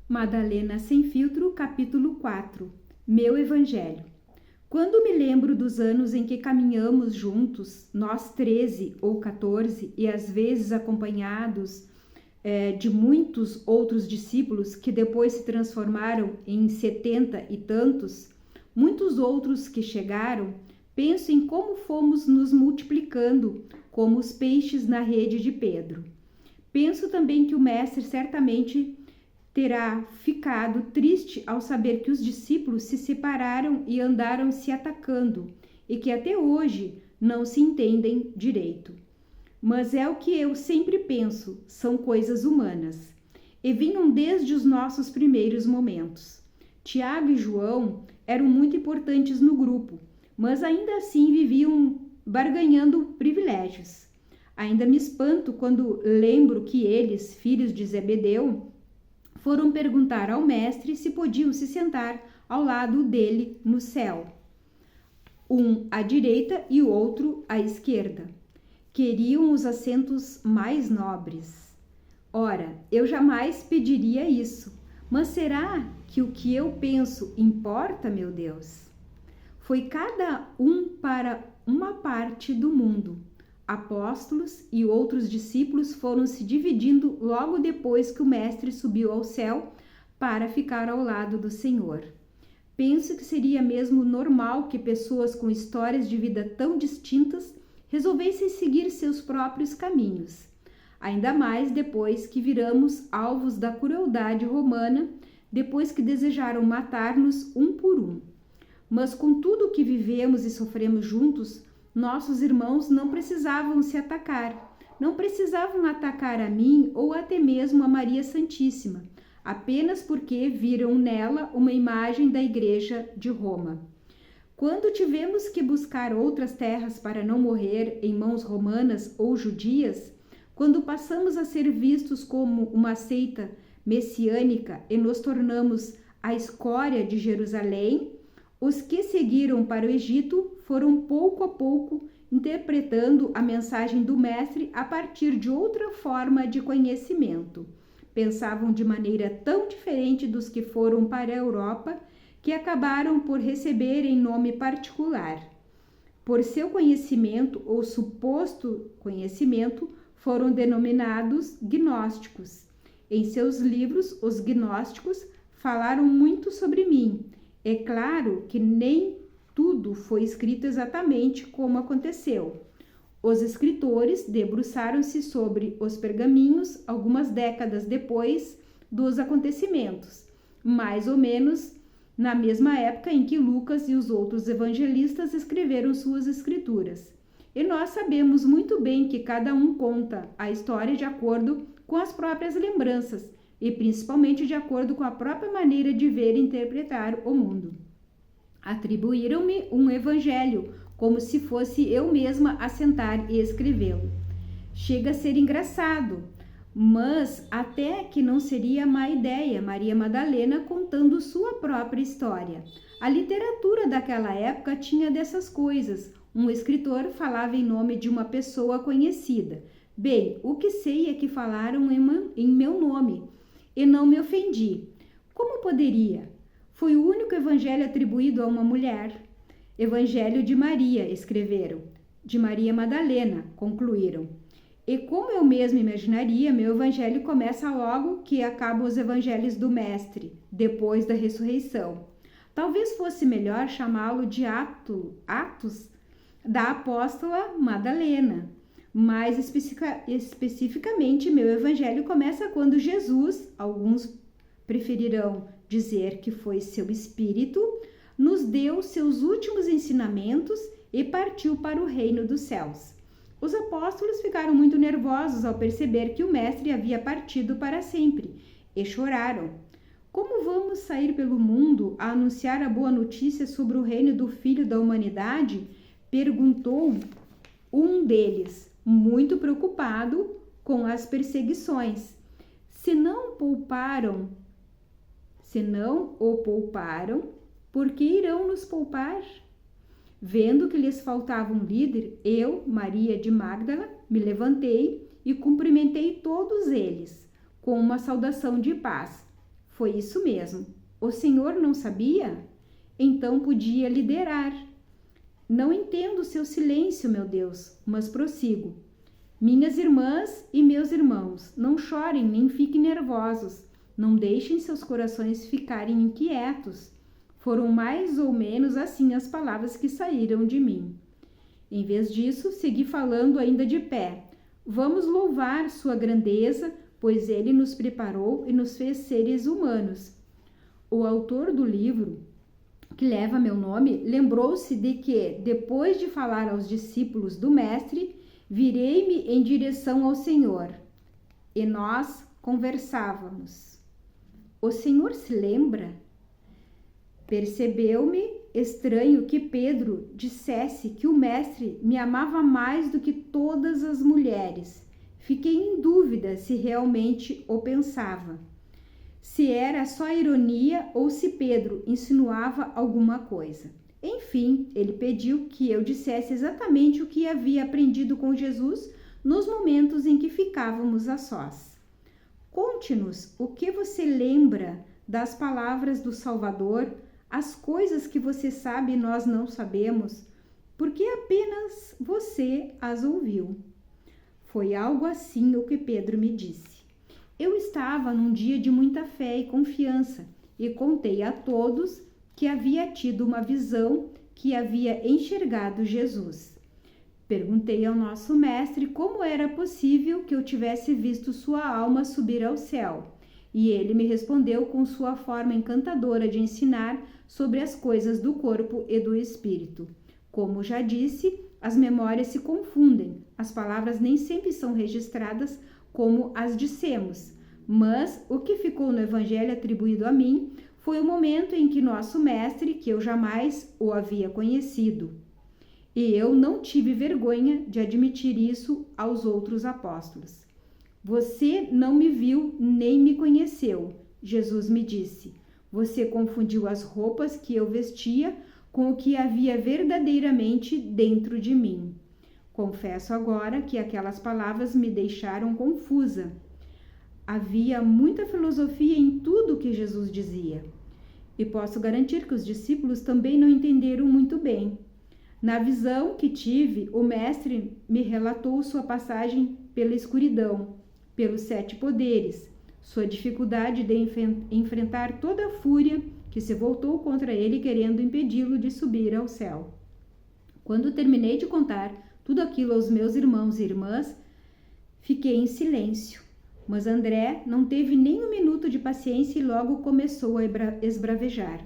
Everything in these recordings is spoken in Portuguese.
Madalena Sem Filtro, capítulo 4. Meu Evangelho. Quando me lembro dos anos em que caminhamos juntos, nós 13 ou 14, e às vezes acompanhados de muitos outros discípulos que depois se transformaram em 70 e tantos, muitos outros que chegaram, penso em como fomos nos multiplicando como os peixes na rede de Pedro. Penso também que o Mestre certamente terá ficado triste ao saber que os discípulos se separaram e andaram se atacando e que até hoje não se entendem direito. Mas é o que eu sempre penso, são coisas humanas. E vinham desde os nossos primeiros momentos. Tiago e João eram muito importantes no grupo, mas ainda assim viviam barganhando privilégios. Ainda me espanto quando lembro que eles, filhos de Zebedeu, foram perguntar ao mestre se podiam se sentar ao lado dele no céu. Um à direita e o outro à esquerda. Queriam os assentos mais nobres. Ora, eu jamais pediria isso. Mas será que o que eu penso importa, meu Deus? Foi cada um para uma parte do mundo. Apóstolos e outros discípulos foram se dividindo logo depois que o Mestre subiu ao céu para ficar ao lado do Senhor. Penso que seria mesmo normal que pessoas com histórias de vida tão distintas resolvessem seguir seus próprios caminhos, ainda mais depois que viramos alvos da crueldade romana, depois que desejaram matar-nos um por um. Mas com tudo o que vivemos e sofremos juntos, nossos irmãos não precisavam se atacar, não precisavam atacar a mim ou até mesmo a Maria Santíssima, apenas porque viram nela uma imagem da Igreja de Roma. Quando tivemos que buscar outras terras para não morrer em mãos romanas ou judias, quando passamos a ser vistos como uma seita messiânica e nos tornamos a escória de Jerusalém, os que seguiram para o Egito foram pouco a pouco interpretando a mensagem do Mestre a partir de outra forma de conhecimento. Pensavam de maneira tão diferente dos que foram para a Europa que acabaram por receberem nome particular. Por seu conhecimento ou suposto conhecimento, foram denominados gnósticos. Em seus livros, os gnósticos falaram muito sobre mim. É claro que nem tudo foi escrito exatamente como aconteceu. Os escritores debruçaram-se sobre os pergaminhos algumas décadas depois dos acontecimentos, mais ou menos na mesma época em que Lucas e os outros evangelistas escreveram suas escrituras. E nós sabemos muito bem que cada um conta a história de acordo com as próprias lembranças, e principalmente de acordo com a própria maneira de ver e interpretar o mundo. Atribuíram-me um evangelho, como se fosse eu mesma a sentar e escrevê-lo. Chega a ser engraçado, mas até que não seria má ideia Maria Madalena contando sua própria história. A literatura daquela época tinha dessas coisas. Um escritor falava em nome de uma pessoa conhecida. Bem, o que sei é que falaram em meu nome, e não me ofendi. Como poderia? Foi o único evangelho atribuído a uma mulher. Evangelho de Maria, escreveram. De Maria Madalena, concluíram. E como eu mesmo imaginaria, meu evangelho começa logo que acabam os evangelhos do Mestre, depois da ressurreição. Talvez fosse melhor chamá-lo de Atos da apóstola Madalena. Mais especificamente, meu evangelho começa quando Jesus, alguns preferirão dizer que foi seu Espírito, nos deu seus últimos ensinamentos e partiu para o reino dos céus. Os apóstolos ficaram muito nervosos ao perceber que o Mestre havia partido para sempre e choraram. Como vamos sair pelo mundo a anunciar a boa notícia sobre o reino do Filho da Humanidade? Perguntou um deles, muito preocupado com as perseguições. Se não o pouparam, por que irão nos poupar? Vendo que lhes faltava um líder, eu, Maria de Magdala, me levantei e cumprimentei todos eles com uma saudação de paz. Foi isso mesmo. O senhor não sabia? Então podia liderar. Não entendo seu silêncio, meu Deus, mas prossigo. Minhas irmãs e meus irmãos, não chorem nem fiquem nervosos. Não deixem seus corações ficarem inquietos. Foram mais ou menos assim as palavras que saíram de mim. Em vez disso, segui falando ainda de pé. Vamos louvar sua grandeza, pois ele nos preparou e nos fez seres humanos. O autor do livro, que leva meu nome, lembrou-se de que, depois de falar aos discípulos do Mestre, virei-me em direção ao Senhor. E nós conversávamos. O Senhor se lembra? Percebeu-me estranho que Pedro dissesse que o Mestre me amava mais do que todas as mulheres. Fiquei em dúvida se realmente o pensava. Se era só ironia ou se Pedro insinuava alguma coisa. Enfim, ele pediu que eu dissesse exatamente o que havia aprendido com Jesus nos momentos em que ficávamos a sós. Conte-nos o que você lembra das palavras do Salvador, as coisas que você sabe e nós não sabemos, porque apenas você as ouviu. Foi algo assim o que Pedro me disse. Eu estava num dia de muita fé e confiança e contei a todos que havia tido uma visão, que havia enxergado Jesus. Perguntei ao nosso mestre como era possível que eu tivesse visto sua alma subir ao céu, e ele me respondeu com sua forma encantadora de ensinar sobre as coisas do corpo e do espírito. Como já disse, as memórias se confundem, as palavras nem sempre são registradas como as dissemos, mas o que ficou no evangelho atribuído a mim foi o momento em que nosso mestre, que eu jamais o havia conhecido, e eu não tive vergonha de admitir isso aos outros apóstolos. Você não me viu nem me conheceu, Jesus me disse. Você confundiu as roupas que eu vestia com o que havia verdadeiramente dentro de mim. Confesso agora que aquelas palavras me deixaram confusa. Havia muita filosofia em tudo o que Jesus dizia. E posso garantir que os discípulos também não entenderam muito bem. Na visão que tive, o mestre me relatou sua passagem pela escuridão, pelos 7 poderes, sua dificuldade de enfrentar toda a fúria que se voltou contra ele querendo impedi-lo de subir ao céu. Quando terminei de contar tudo aquilo aos meus irmãos e irmãs, fiquei em silêncio. Mas André não teve nem um minuto de paciência e logo começou a esbravejar.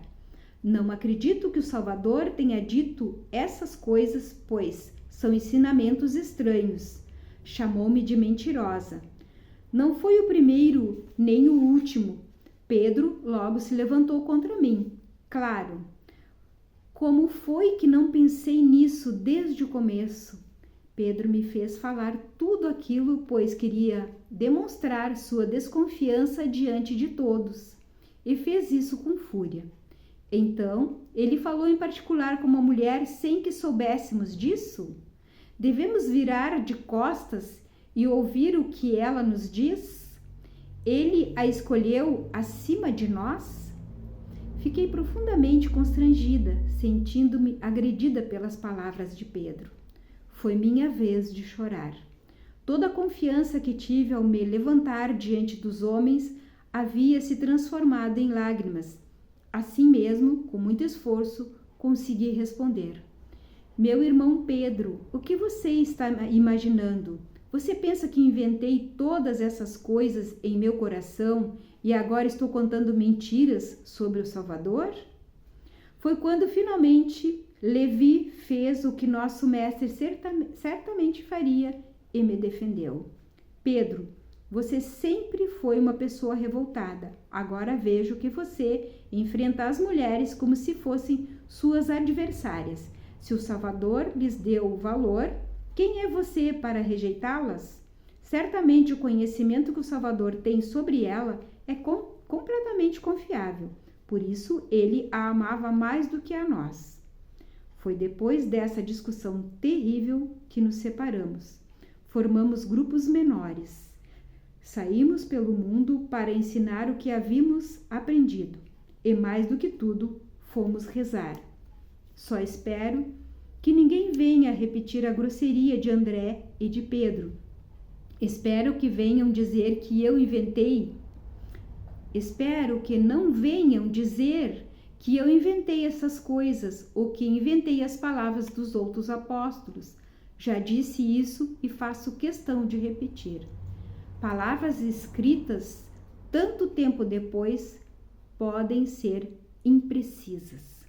Não acredito que o Salvador tenha dito essas coisas, pois são ensinamentos estranhos. Chamou-me de mentirosa. Não foi o primeiro nem o último. Pedro logo se levantou contra mim. Claro. Como foi que não pensei nisso desde o começo? Pedro me fez falar tudo aquilo, pois queria demonstrar sua desconfiança diante de todos, e fez isso com fúria. Então, ele falou em particular com uma mulher sem que soubéssemos disso? Devemos virar de costas e ouvir o que ela nos diz? Ele a escolheu acima de nós? Fiquei profundamente constrangida, sentindo-me agredida pelas palavras de Pedro. Foi minha vez de chorar. Toda a confiança que tive ao me levantar diante dos homens havia se transformado em lágrimas. Assim mesmo, com muito esforço, consegui responder. Meu irmão Pedro, o que você está imaginando? Você pensa que inventei todas essas coisas em meu coração e agora estou contando mentiras sobre o Salvador? Foi quando finalmente Levi fez o que nosso mestre certamente faria e me defendeu. Pedro, você sempre foi uma pessoa revoltada. Agora vejo que você enfrenta as mulheres como se fossem suas adversárias. Se o Salvador lhes deu valor, quem é você para rejeitá-las? Certamente o conhecimento que o Salvador tem sobre ela é completamente confiável. Por isso, ele a amava mais do que a nós. Foi depois dessa discussão terrível que nos separamos. Formamos grupos menores. Saímos pelo mundo para ensinar o que havíamos aprendido, e mais do que tudo, fomos rezar. Só espero que ninguém venha repetir a grosseria de André e de Pedro. Espero que venham dizer que eu inventei. Espero que não venham dizer que eu inventei essas coisas ou que inventei as palavras dos outros apóstolos. Já disse isso e faço questão de repetir. Palavras escritas tanto tempo depois podem ser imprecisas.